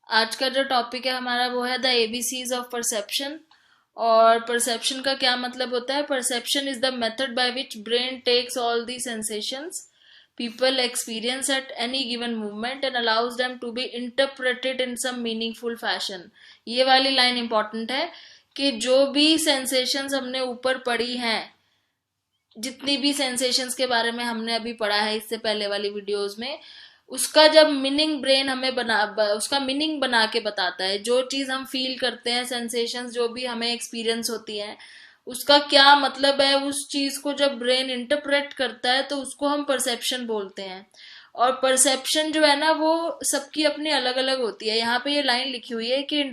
आज का जो टॉपिक है हमारा वो है द एबीसीज ऑफ परसेप्शन। और परसेप्शन का क्या मतलब होता है? Perception is the method by which brain takes all the sensations people experience at any given movement and allows them to be interpreted in some meaningful fashion। ये वाली line important है कि जो भी सेंसेशंस हमने ऊपर पढ़ी हैं, जितनी भी सेंसेशंस के बारे में हमने अभी पढ़ा है इससे पहले वाली वीडियोस में, उसका जब मीनिंग ब्रेन हमें उसका मीनिंग बना के बताता है। जो चीज हम फील करते हैं, सेंसेशंस जो भी हमें एक्सपीरियंस होती है, उसका क्या मतलब है, उस चीज को जब ब्रेन इंटरप्रेट करता है तो उसको हम परसेप्शन बोलते हैं। और परसेप्शन जो है ना, वो सबकी अपनी अलग अलग होती है। यहाँ पे ये लाइन लिखी हुई है कि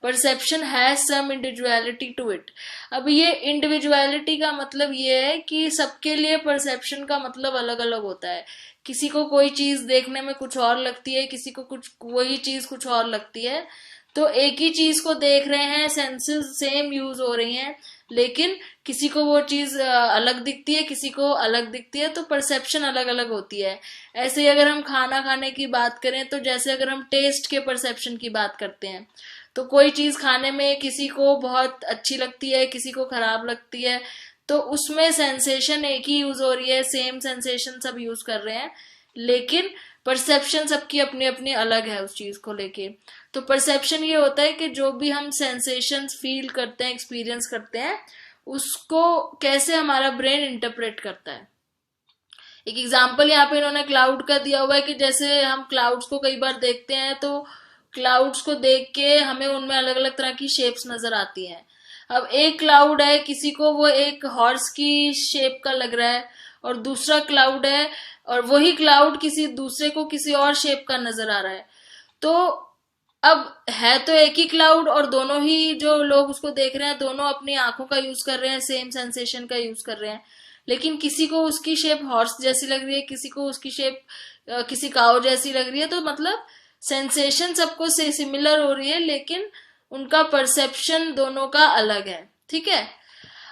perception has some individuality to it. अब ये इंडिविजुअलिटी का मतलब ये है कि सबके लिए परसेप्शन का मतलब अलग अलग होता है। किसी को कोई चीज देखने में कुछ और लगती है, किसी को कुछ वही चीज कुछ और लगती है। तो एक ही चीज को देख रहे हैं, सेंसेस सेम यूज हो रही हैं, लेकिन किसी को वो चीज अलग दिखती है, किसी को अलग दिखती है, तो परसेप्शन अलग अलग होती है। ऐसे ही अगर हम खाना खाने की बात करें, तो जैसे अगर हम टेस्ट के परसेप्शन की बात करते हैं, तो कोई चीज खाने में किसी को बहुत अच्छी लगती है, किसी को खराब लगती है, तो उसमें सेंसेशन एक ही यूज हो रही है, सेम सेंसेशन सब यूज कर रहे हैं, लेकिन परसेप्शन सबकी अपनी अपनी अलग है उस चीज को लेके। तो परसेप्शन ये होता है कि जो भी हम सेंसेशंस फील करते हैं, एक्सपीरियंस करते हैं, उसको कैसे हमारा ब्रेन इंटरप्रेट करता है। एक एग्जांपल यहाँ पे इन्होंने क्लाउड का दिया हुआ है कि जैसे हम क्लाउड्स को कई बार देखते हैं, तो क्लाउड्स को देख के हमें उनमें अलग अलग तरह की शेप्स नजर आती हैं। अब एक क्लाउड है, किसी को वो एक हॉर्स की शेप का लग रहा है, और दूसरा क्लाउड है और वही क्लाउड किसी दूसरे को किसी और शेप का नजर आ रहा है। तो अब है तो एक ही क्लाउड, और दोनों ही जो लोग उसको देख रहे हैं, दोनों अपनी आंखों का यूज कर रहे हैं, सेम सेंसेशन का यूज कर रहे हैं, लेकिन किसी को उसकी शेप हॉर्स जैसी लग रही है, किसी को उसकी शेप किसी काऊ जैसी लग रही है। तो मतलब सेंसेशन सबको से सिमिलर हो रही है, लेकिन उनका परसेप्शन दोनों का अलग है। ठीक है।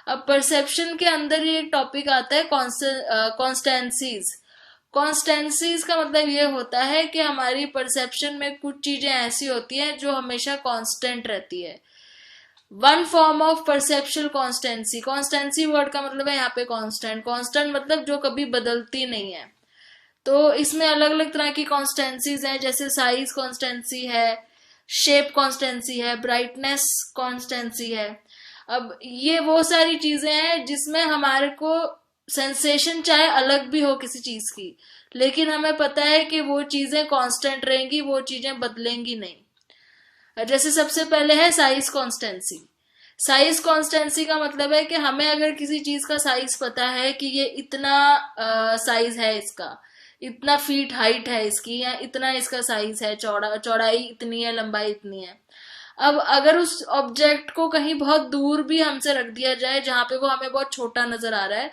अब परसेप्शन के अंदर ये एक टॉपिक आता है कॉन्स्टेंसीज। कॉन्स्टेंसीज का मतलब ये होता है कि हमारी परसेप्शन में कुछ चीजें ऐसी होती हैं जो हमेशा कांस्टेंट रहती है। One form of perceptual constancy, constancy word का मतलब है यहाँ पे कांस्टेंट। कांस्टेंट मतलब जो कभी बदलती नहीं है। तो इसमें अलग अलग तरह की कॉन्स्टेंसीज हैं, जैसे साइज कॉन्स्टेंसी है, शेप कॉन्स्टेंसी है, ब्राइटनेस कॉन्स्टेंसी है। अब ये वो सारी चीजें हैं जिसमें हमारे को सेंसेशन चाहे अलग भी हो किसी चीज की, लेकिन हमें पता है कि वो चीजें कांस्टेंट रहेंगी, वो चीजें बदलेंगी नहीं। जैसे सबसे पहले है साइज कॉन्स्टेंसी। साइज कॉन्स्टेंसी का मतलब है कि हमें अगर किसी चीज का साइज पता है कि ये इतना साइज है इसका, इतना फीट हाइट है इसकी, या इतना इसका साइज है, चौड़ाई इतनी है, लंबाई इतनी है। अब अगर उस ऑब्जेक्ट को कहीं बहुत दूर भी हमसे रख दिया जाए, जहां पे वो हमें बहुत छोटा नजर आ रहा है,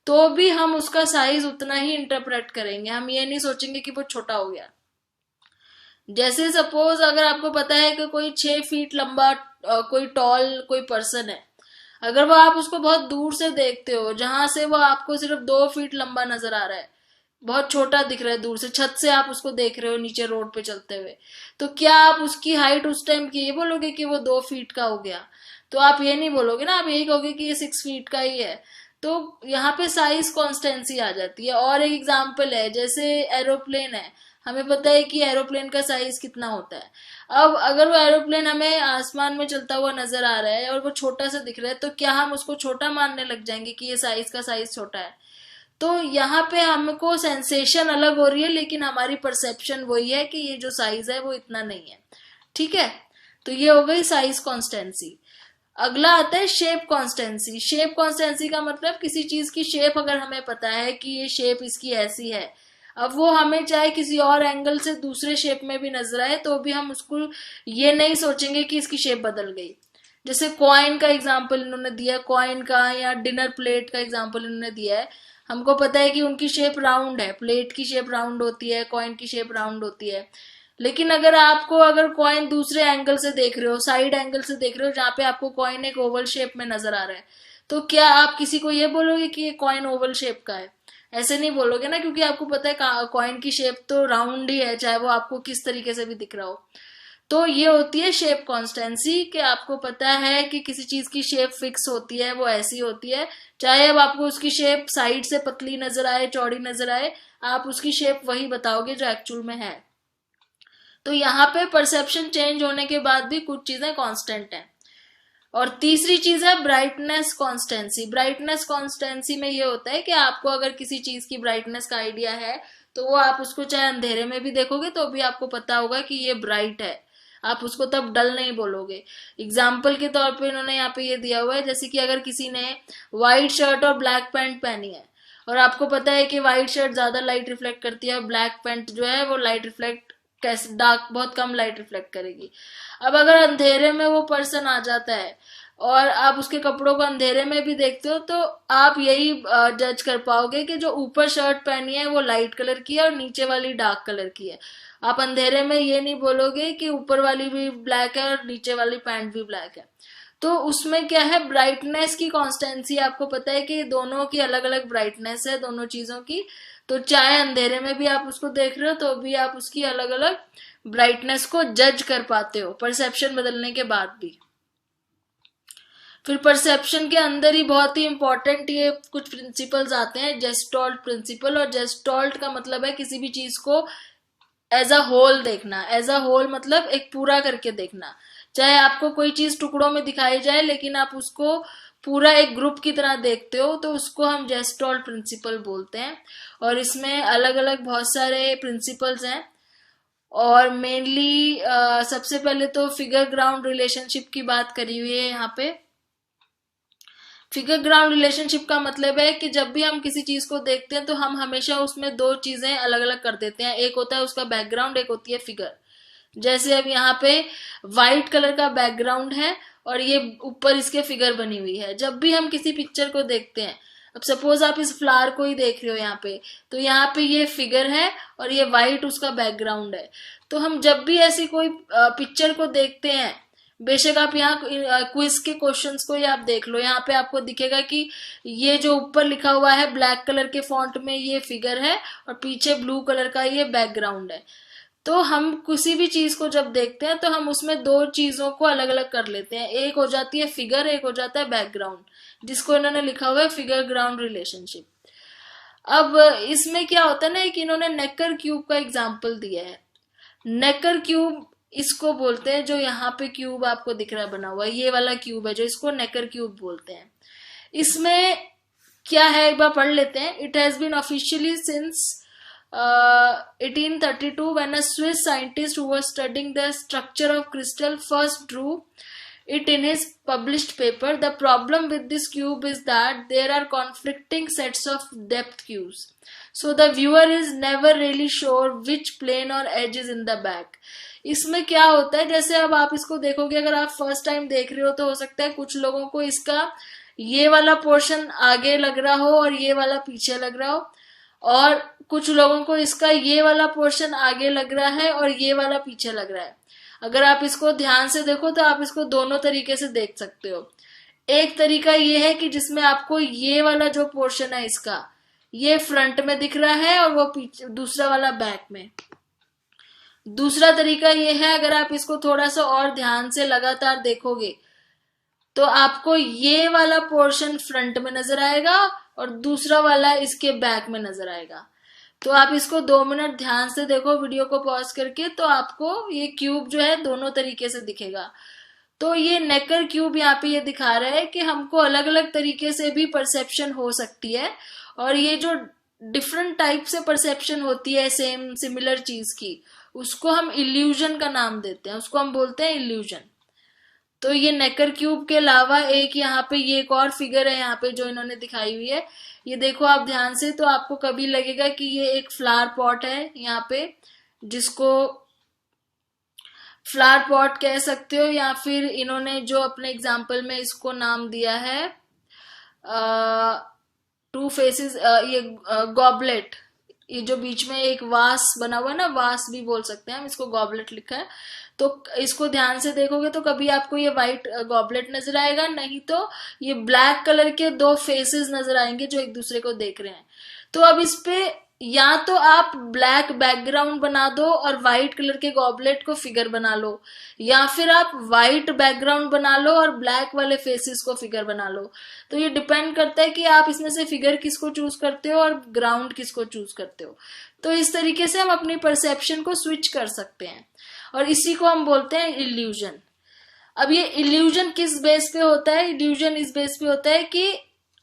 तो भी हम उसका साइज उतना ही इंटरप्रेट करेंगे। हम ये नहीं सोचेंगे कि वो छोटा हो गया। जैसे सपोज अगर आपको पता है कि कोई 6 फीट लंबा कोई टॉल कोई पर्सन है, अगर वो आप उसको बहुत दूर से देखते हो, जहां से वो आपको सिर्फ 2 फीट लंबा नजर आ रहा है, बहुत छोटा दिख रहा है दूर से, छत से आप उसको देख रहे हो नीचे रोड पे चलते हुए, तो क्या आप उसकी हाइट उस टाइम की ये बोलोगे कि वो 2 फीट का हो गया? तो आप ये नहीं बोलोगे ना, आप यही कहोगे कि ये 6 फीट का ही है। तो यहाँ पे साइज कॉन्स्टेंसी आ जाती है। और एक एग्जाम्पल है, जैसे एरोप्लेन है, हमें पता है कि एरोप्लेन का साइज कितना होता है। अब अगर वो एरोप्लेन हमें आसमान में चलता हुआ नजर आ रहा है और वो छोटा सा दिख रहा है, तो क्या हम उसको छोटा मानने लग जाएंगे कि ये साइज का साइज छोटा है? तो यहाँ पे हमको सेंसेशन अलग हो रही है, लेकिन हमारी परसेप्शन वही है कि ये जो साइज है वो इतना नहीं है। ठीक है। तो ये हो गई साइज कॉन्स्टेंसी। अगला आता है शेप कॉन्स्टेंसी। शेप कॉन्स्टेंसी का मतलब किसी चीज की शेप अगर हमें पता है कि ये शेप इसकी ऐसी है, अब वो हमें चाहे किसी और एंगल से दूसरे शेप में भी नजर आए, तो भी हम उसको ये नहीं सोचेंगे कि इसकी शेप बदल गई। जैसे कॉइन का एग्जाम्पल इन्होंने दिया, कॉइन का, या डिनर प्लेट का एग्जाम्पल इन्होंने दिया है। हमको पता है कि उनकी शेप राउंड है, प्लेट की शेप राउंड होती है, कॉइन की शेप राउंड होती है। लेकिन अगर कॉइन दूसरे एंगल से देख रहे हो, साइड एंगल से देख रहे हो, जहां पे आपको कॉइन एक ओवल शेप में नजर आ रहा है, तो क्या आप किसी को ये बोलोगे कि ये कॉइन ओवल शेप का है? ऐसे नहीं बोलोगे ना, क्योंकि आपको पता है कॉइन की शेप तो राउंड ही है, चाहे वो आपको किस तरीके से भी दिख रहा हो। तो ये होती है शेप कॉन्स्टेंसी, कि आपको पता है कि किसी चीज की शेप फिक्स होती है, वो ऐसी होती है, चाहे अब आपको उसकी शेप साइड से पतली नजर आए, चौड़ी नजर आए, आप उसकी शेप वही बताओगे जो एक्चुअल में है। तो यहाँ पे परसेप्शन चेंज होने के बाद भी कुछ चीजें कांस्टेंट हैं। और तीसरी चीज है ब्राइटनेस कॉन्स्टेंसी। ब्राइटनेस कॉन्स्टेंसी में ये होता है कि आपको अगर किसी चीज की ब्राइटनेस का आइडिया है, तो वो आप उसको चाहे अंधेरे में भी देखोगे तो भी आपको पता होगा कि ये ब्राइट है, आप उसको तब डल नहीं बोलोगे। एग्जाम्पल के तौर पे इन्होंने यहाँ पे ये दिया हुआ है, जैसे कि अगर किसी ने व्हाइट शर्ट और ब्लैक पैंट पहनी है, और आपको पता है कि व्हाइट शर्ट ज्यादा लाइट रिफ्लेक्ट करती है और ब्लैक पैंट जो है वो लाइट रिफ्लेक्ट कैसे, डार्क बहुत कम लाइट रिफ्लेक्ट करेगी। अब अगर अंधेरे में वो पर्सन आ जाता है और आप उसके कपड़ों को अंधेरे में भी देखते हो, तो आप यही जज कर पाओगे कि जो ऊपर शर्ट पहनी है वो लाइट कलर की है और नीचे वाली डार्क कलर की है। आप अंधेरे में ये नहीं बोलोगे कि ऊपर वाली भी ब्लैक है और नीचे वाली पैंट भी ब्लैक है। तो उसमें क्या है, ब्राइटनेस की कॉन्स्टेंसी, आपको पता है कि दोनों की अलग अलग ब्राइटनेस है दोनों चीजों की, तो चाहे अंधेरे में भी आप उसको देख रहे हो तो भी आप उसकी अलग अलग ब्राइटनेस को जज कर पाते हो परसेप्शन बदलने के बाद भी। फिर परसेप्शन के अंदर ही बहुत ही इंपॉर्टेंट ये कुछ प्रिंसिपल्स आते हैं, जेस्टॉल्ट प्रिंसिपल। और जेस्टॉल्ट का मतलब है किसी भी चीज को एज अ होल देखना। एज अ होल मतलब एक पूरा करके देखना। चाहे आपको कोई चीज टुकड़ों में दिखाई जाए, लेकिन आप उसको पूरा एक ग्रुप की तरह देखते हो, तो उसको हम जेस्टॉल्ट प्रिंसिपल बोलते हैं। और इसमें अलग अलग बहुत सारे प्रिंसिपल्स हैं, और मेनली सबसे पहले तो फिगर ग्राउंड रिलेशनशिप की बात करी हुई है यहाँ पे। फिगर ग्राउंड रिलेशनशिप का मतलब है कि जब भी हम किसी चीज को देखते हैं तो हम हमेशा उसमें दो चीजें अलग अलग कर देते हैं, एक होता है उसका बैकग्राउंड, एक होती है फिगर। जैसे अब यहाँ पे व्हाइट कलर का बैकग्राउंड है और ये ऊपर इसके फिगर बनी हुई है। जब भी हम किसी पिक्चर को देखते हैं, अब सपोज आप इस फ्लावर को ही देख रहे हो यहाँ पे, तो यहाँ पे ये फिगर है और ये व्हाइट उसका बैकग्राउंड है। तो हम जब भी ऐसी कोई पिक्चर को देखते हैं, बेशक आप यहाँ क्विज के क्वेश्चंस को ही आप देख लो, यहाँ पे आपको दिखेगा कि ये जो ऊपर लिखा हुआ है ब्लैक कलर के फॉन्ट में ये फिगर है और पीछे ब्लू कलर का ये बैकग्राउंड है। तो हम किसी भी चीज को जब देखते हैं तो हम उसमें दो चीजों को अलग अलग कर लेते हैं, एक हो जाती है फिगर, एक हो जाता है बैकग्राउंड, जिसको इन्होंने लिखा हुआ है फिगर ग्राउंड रिलेशनशिप। अब इसमें क्या होता है ना, कि इन्होंने नेकर क्यूब का एग्जाम्पल दिया है। नेकर क्यूब इसको बोलते हैं, जो यहाँ पे क्यूब आपको दिख रहा है बना हुआ, ये वाला क्यूब है जो इसको नेकर क्यूब बोलते हैं। इसमें क्या है एक बार पढ़ लेते हैं। It has been officially since 1832 when a Swiss scientist who was studying the structure of crystal first drew it in his published paper. The problem with this cube is that there are conflicting sets of depth cubes, so the viewer is never really sure which plane or edge is in the back. इसमें क्या होता है, जैसे अब आप इसको देखोगे, अगर आप फर्स्ट टाइम देख रहे हो तो हो सकता है कुछ लोगों को इसका ये वाला पोर्शन आगे लग रहा हो और ये वाला पीछे लग रहा हो, और कुछ लोगों को इसका ये वाला पोर्शन आगे लग रहा है और ये वाला पीछे लग रहा है। अगर आप इसको ध्यान से देखो तो आप इसको दोनों तरीके से देख सकते हो। एक तरीका ये है कि जिसमें आपको ये वाला जो पोर्शन है इसका ये फ्रंट में दिख रहा है और वो पीछे, दूसरा वाला बैक में। दूसरा तरीका ये है, अगर आप इसको थोड़ा सा और ध्यान से लगातार देखोगे तो आपको ये वाला पोर्शन फ्रंट में नजर आएगा और दूसरा वाला इसके बैक में नजर आएगा। तो आप इसको 2 मिनट ध्यान से देखो वीडियो को पॉज करके, तो आपको ये क्यूब जो है दोनों तरीके से दिखेगा। तो ये नेकर क्यूब यहाँ पे ये दिखा रहा है कि हमको अलग अलग तरीके से भी परसेप्शन हो सकती है, और ये जो डिफरेंट टाइप से परसेप्शन होती है सेम सिमिलर चीज की, उसको हम इल्यूजन का नाम देते हैं, उसको हम बोलते हैं इल्यूजन। तो ये नेकर क्यूब के अलावा एक यहाँ पे ये एक और फिगर है यहाँ पे जो इन्होंने दिखाई हुई है, ये देखो आप ध्यान से, तो आपको कभी लगेगा कि ये एक फ्लावर पॉट है यहाँ पे, जिसको फ्लावर पॉट कह सकते हो, या फिर इन्होंने जो अपने एग्जाम्पल में इसको नाम दिया है टू फेसेस, ये गॉबलेट, ये जो बीच में एक वास बना हुआ है ना, वास भी बोल सकते हैं हम इसको, गॉबलेट लिखा है। तो इसको ध्यान से देखोगे तो कभी आपको ये व्हाइट गॉबलेट नजर आएगा, नहीं तो ये ब्लैक कलर के 2 फेसेस नजर आएंगे जो एक दूसरे को देख रहे हैं। तो अब इस पे या तो आप ब्लैक बैकग्राउंड बना दो और व्हाइट कलर के गॉबलेट को फिगर बना लो, या फिर आप व्हाइट बैकग्राउंड बना लो और ब्लैक वाले फेसेस को फिगर बना लो। तो ये डिपेंड करता है कि आप इसमें से फिगर किसको चूज करते हो और ग्राउंड किसको चूज करते हो। तो इस तरीके से हम अपनी परसेप्शन को स्विच कर सकते हैं, और इसी को हम बोलते हैं इल्यूजन। अब ये इल्यूजन किस बेस पे होता है? इल्यूजन इस बेस पे होता है कि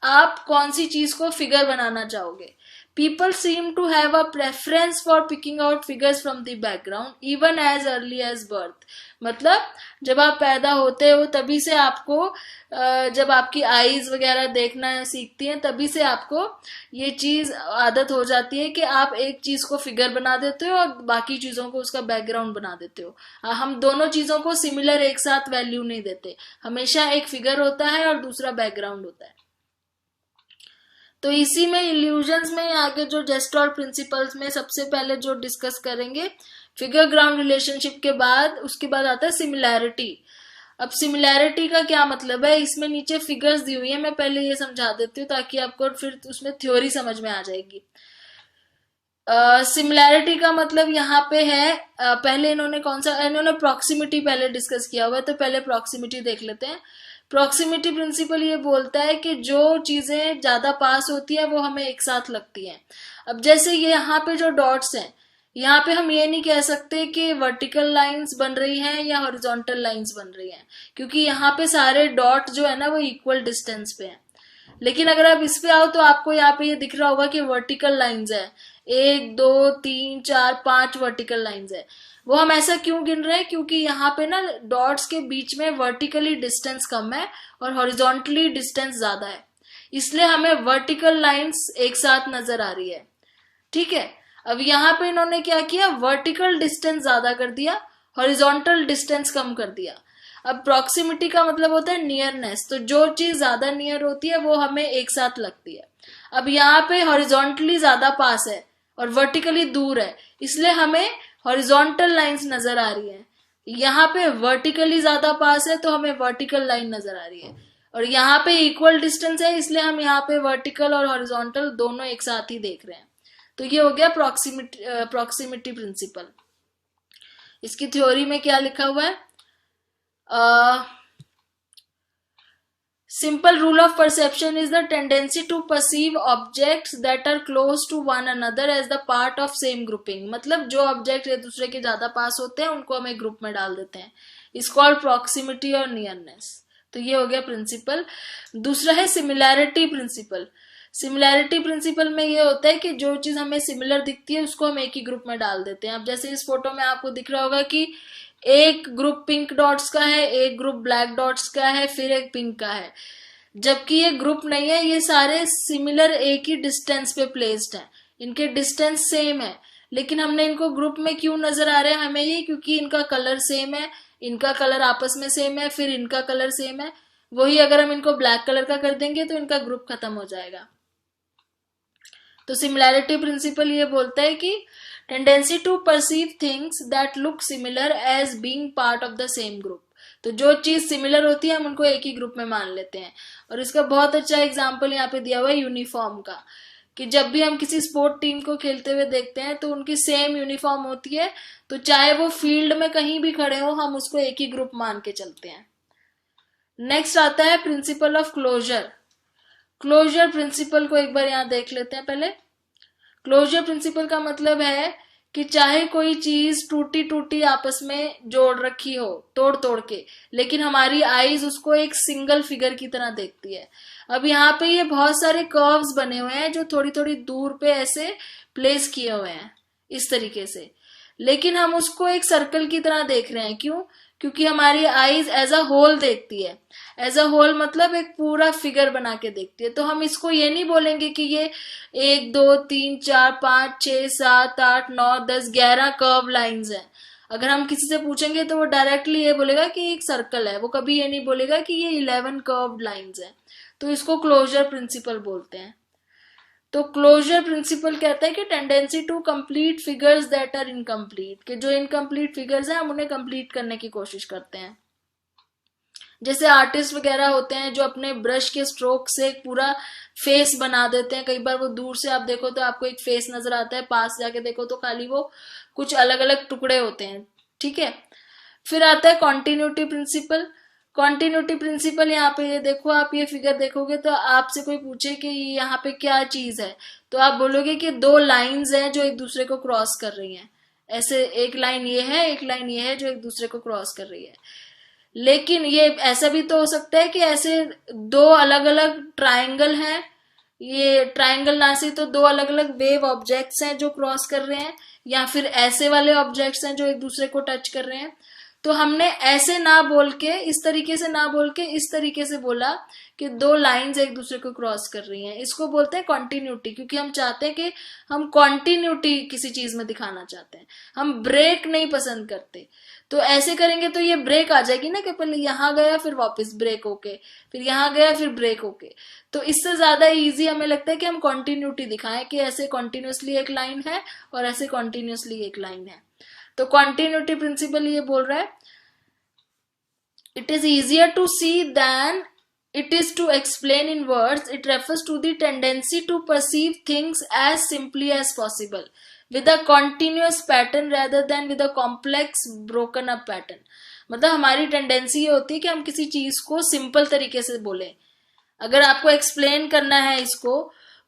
आप कौन सी चीज को फिगर बनाना चाहोगे। People seem to have a preference for picking out figures from the background even as early as birth। मतलब जब आप पैदा होते हो तभी से आपको जब आपकी आईज वगैरह देखना सीखती हैं तभी से आपको ये चीज आदत हो जाती है कि आप एक चीज को फिगर बना देते हो और बाकी चीजों को उसका बैकग्राउंड बना देते हो। हम दोनों चीजों को सिमिलर एक साथ वैल्यू नहीं देते, हमेशा एक फिगर होता है और दूसरा बैकग्राउंड होता है। तो इसी में इल्यूजन्स में आगे जो जेस्टॉर्ट प्रिंसिपल्स में सबसे पहले जो डिस्कस करेंगे फिगर ग्राउंड रिलेशनशिप के बाद, उसके बाद आता है सिमिलैरिटी। अब सिमिलैरिटी का क्या मतलब है? इसमें नीचे फिगर्स दी हुई है, मैं पहले ये समझा देती हूँ ताकि आपको फिर उसमें थ्योरी समझ में आ जाएगी। सिमिलैरिटी का मतलब यहाँ पे है पहले इन्होंने इन्होंने प्रॉक्सिमिटी पहले डिस्कस किया हुआ है, तो पहले प्रॉक्सिमिटी देख लेते हैं। प्रॉक्सिमिटी प्रिंसिपल ये बोलता है कि जो चीजें ज्यादा पास होती है वो हमें एक साथ लगती हैं। अब जैसे ये यहाँ पे जो डॉट्स हैं, यहाँ पे हम ये नहीं कह सकते कि वर्टिकल लाइंस बन रही हैं या हॉरिजॉन्टल लाइंस बन रही हैं, क्योंकि यहाँ पे सारे डॉट जो है ना वो इक्वल डिस्टेंस पे हैं। लेकिन अगर आप इस पे आओ तो आपको यहाँ पे ये दिख रहा होगा कि वर्टिकल लाइंस है, 1 2 3 4 5 वर्टिकल लाइंस है। वो हम ऐसा क्यों गिन रहे हैं? क्योंकि यहाँ पे ना डॉट्स के बीच में वर्टिकली डिस्टेंस कम है और हॉरिजॉन्टली डिस्टेंस ज्यादा है, इसलिए हमें वर्टिकल लाइंस एक साथ नजर आ रही है। ठीक है, अब यहाँ पे इन्होंने क्या किया, वर्टिकल डिस्टेंस ज्यादा कर दिया, हॉरिजॉन्टल डिस्टेंस कम कर दिया। अब प्रॉक्सिमिटी का मतलब होता है नियरनेस, तो जो चीज ज्यादा नियर होती है वो हमें एक साथ लगती है। अब यहाँ पे हॉरिजॉन्टली ज्यादा पास है और वर्टिकली दूर है, इसलिए हमें हॉरिजॉन्टल लाइंस नजर आ रही है। यहाँ पे वर्टिकली ज्यादा पास है तो हमें वर्टिकल लाइन नजर आ रही है, और यहाँ पे इक्वल डिस्टेंस है इसलिए हम यहाँ पे वर्टिकल और हॉरिजॉन्टल दोनों एक साथ ही देख रहे हैं। तो ये हो गया प्रॉक्सिमिटी प्रिंसिपल। इसकी थ्योरी में क्या लिखा हुआ है? Simple rule of perception is the tendency to perceive objects that are close to one another as the part of same grouping। मतलब जो ऑब्जेक्ट एक दूसरे के ज्यादा पास होते हैं उनको हम एक ग्रुप में डाल देते हैं, इस कॉल्ड प्रॉक्सिमिटी और नियरनेस। तो ये हो गया प्रिंसिपल। दूसरा है सिमिलैरिटी प्रिंसिपल। सिमिलैरिटी प्रिंसिपल में ये होता है कि जो चीज हमें सिमिलर दिखती है उसको हम एक ही ग्रुप में डाल देते हैं। अब जैसे इस फोटो में आपको दिख रहा होगा कि एक ग्रुप पिंक डॉट्स का है, एक ग्रुप ब्लैक डॉट्स का है, फिर एक पिंक का है, जबकि ये ग्रुप नहीं है, ये सारे सिमिलर एक ही डिस्टेंस पे प्लेस्ड हैं, इनके डिस्टेंस सेम है, लेकिन हमने इनको ग्रुप में क्यों नजर आ रहे हैं हमें ये? क्योंकि इनका कलर सेम है, इनका कलर आपस में सेम है, फिर इनका कलर सेम है। वही अगर हम इनको ब्लैक कलर का कर देंगे तो इनका ग्रुप खत्म हो जाएगा। तो सिमिलैरिटी प्रिंसिपल ये बोलता है कि tendency to perceive things that look similar as being part of the same group. तो जो चीज सिमिलर होती है हम उनको एक ही ग्रुप में मान लेते हैं। और इसका बहुत अच्छा एग्जाम्पल यहाँ पे दिया हुआ है यूनिफॉर्म का, कि जब भी हम किसी स्पोर्ट टीम को खेलते हुए देखते हैं तो उनकी सेम यूनिफॉर्म होती है, तो चाहे वो फील्ड में कहीं भी खड़े हो हम उसको एक ही ग्रुप मान के चलते हैं। नेक्स्ट आता है principle of closure. Closure principle को एक बार यहाँ देख लेते हैं पहले। क्लोजर प्रिंसिपल का मतलब है कि चाहे कोई चीज टूटी टूटी आपस में जोड़ रखी हो तोड़ तोड़ के, लेकिन हमारी आईज उसको एक सिंगल फिगर की तरह देखती है। अब यहाँ पे ये बहुत सारे कर्व्स बने हुए हैं जो थोड़ी थोड़ी दूर पे ऐसे प्लेस किए हुए हैं इस तरीके से, लेकिन हम उसको एक सर्कल की तरह देख रहे हैं। क्यों? क्योंकि हमारी आईज एज अ होल देखती है। एज अ होल मतलब एक पूरा फिगर बना के देखती है। तो हम इसको ये नहीं बोलेंगे कि ये 1 2 3 4 5 6 7 8 9 10 11 कर्व लाइंस हैं। अगर हम किसी से पूछेंगे तो वो डायरेक्टली ये बोलेगा कि एक सर्कल है, वो कभी ये नहीं बोलेगा कि ये 11 कर्व लाइंस हैं। तो इसको क्लोजर प्रिंसिपल बोलते हैं। तो क्लोजर प्रिंसिपल कहता है कि tendency to complete figures that are incomplete, कि जो इनकम्प्लीट फिगर्स हैं हम उन्हें कंप्लीट करने की कोशिश करते हैं। जैसे आर्टिस्ट वगैरह होते हैं जो अपने ब्रश के स्ट्रोक से एक पूरा फेस बना देते हैं। कई बार वो दूर से आप देखो तो आपको एक फेस नजर आता है, पास जाके देखो तो खाली वो कुछ अलग अलग टुकड़े होते हैं, ठीक है। फिर आता है कॉन्टिन्यूटी प्रिंसिपल। कॉन्टिन्यूटी प्रिंसिपल, यहाँ पे ये देखो, आप ये फिगर देखोगे तो आपसे कोई पूछे कि यहाँ पे क्या चीज है, तो आप बोलोगे कि दो लाइंस हैं जो एक दूसरे को क्रॉस कर रही हैं। ऐसे एक लाइन ये है, एक लाइन ये है जो एक दूसरे को क्रॉस कर रही है। लेकिन ये ऐसा भी तो हो सकता है कि ऐसे दो अलग अलग ट्रायंगल हैं, ये ट्रायंगल ना से तो दो अलग अलग वेव ऑब्जेक्ट्स हैं जो क्रॉस कर रहे हैं, या फिर ऐसे वाले ऑब्जेक्ट्स हैं जो एक दूसरे को टच कर रहे हैं। तो हमने ऐसे ना बोल के, इस तरीके से ना बोल के इस तरीके से बोला कि दो लाइंस एक दूसरे को क्रॉस कर रही हैं। इसको बोलते हैं कॉन्टिन्यूटी, क्योंकि हम चाहते हैं कि हम कॉन्टिन्यूटी किसी चीज में दिखाना चाहते हैं, हम ब्रेक नहीं पसंद करते। तो ऐसे करेंगे तो ये ब्रेक आ जाएगी ना, कि पहले यहां गया फिर वापस ब्रेक होके, फिर यहां गया फिर ब्रेक होके। तो इससे ज्यादा इजी हमें लगता है कि हम कॉन्टिन्यूटी दिखाएं, कि ऐसे कॉन्टिन्यूसली एक लाइन है और ऐसे कॉन्टिन्यूसली एक लाइन है। तो कॉन्टिन्यूटी प्रिंसिपल ये बोल रहा है, it is easier to see than it is to explain in words. It refers to the tendency to perceive things as simply as possible with a continuous pattern rather than with a complex broken up pattern. मतलब हमारी tendency ये होती है कि हम किसी चीज को सिंपल तरीके से बोले। अगर आपको एक्सप्लेन करना है इसको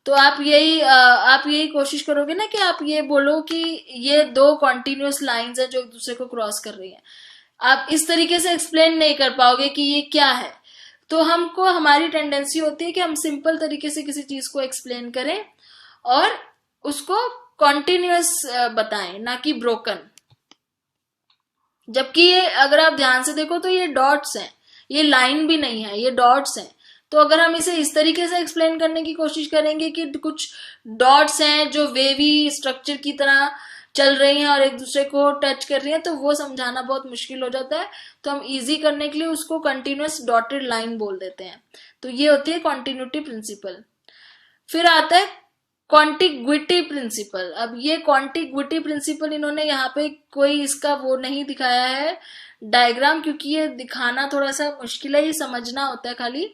तो आप यही कोशिश करोगे ना कि आप ये बोलो कि ये दो कॉन्टिन्यूस लाइंस है जो एक दूसरे को क्रॉस कर रही हैं। आप इस तरीके से एक्सप्लेन नहीं कर पाओगे कि ये क्या है। तो हमको, हमारी टेंडेंसी होती है कि हम सिंपल तरीके से किसी चीज को एक्सप्लेन करें और उसको कॉन्टिन्यूअस बताएं, ना कि ब्रोकन। जबकि ये अगर आप ध्यान से देखो तो ये डॉट्स हैं, ये लाइन भी नहीं है, ये डॉट्स हैं। तो अगर हम इसे इस तरीके से एक्सप्लेन करने की कोशिश करेंगे कि कुछ डॉट्स हैं जो वेवी स्ट्रक्चर की तरह चल रही हैं और एक दूसरे को टच कर रही हैं, तो वो समझाना बहुत मुश्किल हो जाता है। तो हम इजी करने के लिए उसको कंटिन्यूअस डॉटेड लाइन बोल देते हैं। तो ये होती है कॉन्टिन्यूटी प्रिंसिपल। फिर आता है कॉन्टिग्विटी प्रिंसिपल। अब ये कॉन्टिग्विटी प्रिंसिपल इन्होंने यहाँ पे कोई इसका वो नहीं दिखाया है डायग्राम, क्योंकि ये दिखाना थोड़ा सा मुश्किल है, ये समझना होता है खाली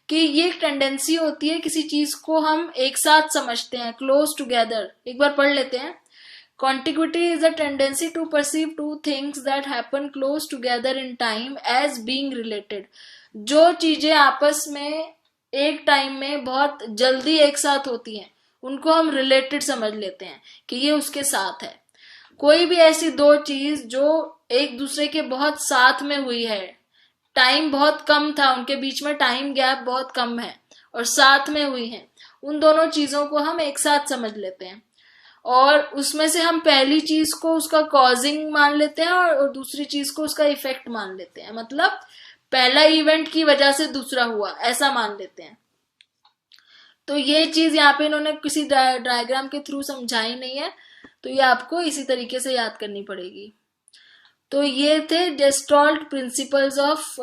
कि ये टेंडेंसी होती है किसी चीज को हम एक साथ समझते हैं, क्लोज टुगेदर। एक बार पढ़ लेते हैं। Contiguity is a tendency to perceive two things that happen close together in time as being related. जो चीजें आपस में एक टाइम में बहुत जल्दी एक साथ होती हैं उनको हम रिलेटेड समझ लेते हैं कि ये उसके साथ है। कोई भी ऐसी दो चीज जो एक दूसरे के बहुत साथ में हुई है, टाइम बहुत कम था उनके बीच में, टाइम गैप बहुत कम है और साथ में हुई है, उन दोनों चीजों को हम एक साथ समझ लेते हैं। और उसमें से हम पहली चीज को उसका कॉजिंग मान लेते हैं और दूसरी चीज को उसका इफेक्ट मान लेते हैं। मतलब पहला इवेंट की वजह से दूसरा हुआ, ऐसा मान लेते हैं। तो ये चीज यहाँ पे इन्होंने किसी डायग्राम के थ्रू समझाई नहीं है, तो ये आपको इसी तरीके से याद करनी पड़ेगी। तो ये थे जेस्टॉल्ट प्रिंसिपल्स ऑफ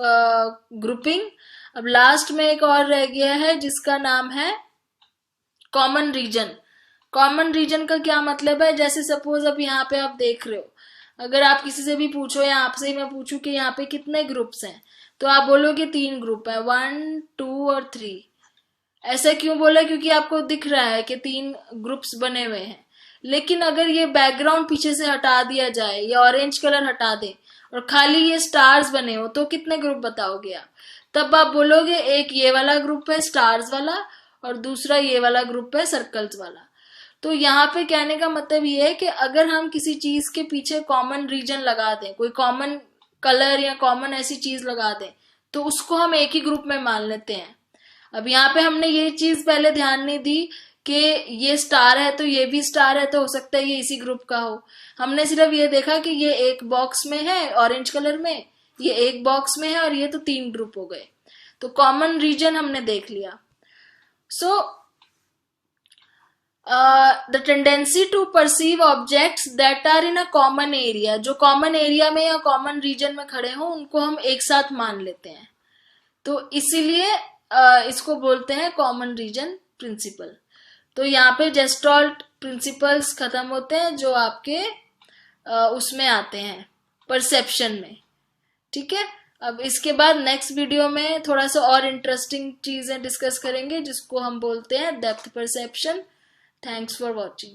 ग्रुपिंग। अब लास्ट में एक और रह गया है जिसका नाम है कॉमन रीजन। कॉमन रीजन का क्या मतलब है? जैसे सपोज अब यहाँ पे आप देख रहे हो, अगर आप किसी से भी पूछो या आपसे ही मैं पूछूं कि यहाँ पे कितने ग्रुप्स हैं, तो आप बोलोगे 3 ग्रुप है, 1, 2 और 3। ऐसा क्यों बोला? क्योंकि आपको दिख रहा है कि 3 ग्रुप्स बने हुए हैं। लेकिन अगर ये बैकग्राउंड पीछे से हटा दिया जाए, या ऑरेंज कलर हटा दे और खाली ये स्टार्स बने हो, तो कितने ग्रुप बताओगे आप? तब आप बोलोगे एक ये वाला ग्रुप है स्टार्स वाला और दूसरा ये वाला ग्रुप है सर्कल्स वाला। तो यहाँ पे कहने का मतलब ये है कि अगर हम किसी चीज के पीछे कॉमन रीजन लगा दें, कोई कॉमन कलर या कॉमन ऐसी चीज लगा दें, तो उसको हम एक ही ग्रुप में मान लेते हैं। अब यहाँ पे हमने ये चीज पहले ध्यान नहीं दी कि ये स्टार है तो ये भी स्टार है, तो हो सकता है ये इसी ग्रुप का हो। हमने सिर्फ ये देखा कि ये एक बॉक्स में है ऑरेंज कलर में, ये एक बॉक्स में है और ये तो 3 ग्रुप हो गए। तो कॉमन रीजन हमने देख लिया। सो the tendency to perceive objects that are in a common area, जो कॉमन एरिया में या कॉमन रीजन में खड़े हो उनको हम एक साथ मान लेते हैं। तो इसीलिए इसको बोलते हैं कॉमन रीजन प्रिंसिपल। तो यहाँ पे जेस्टॉल्ट प्रिंसिपल्स खत्म होते हैं जो आपके उसमें आते हैं परसेप्शन में। ठीक है, अब इसके बाद नेक्स्ट वीडियो में थोड़ा सा और इंटरेस्टिंग चीजें डिस्कस करेंगे जिसको हम बोलते हैं depth perception. Thanks for watching.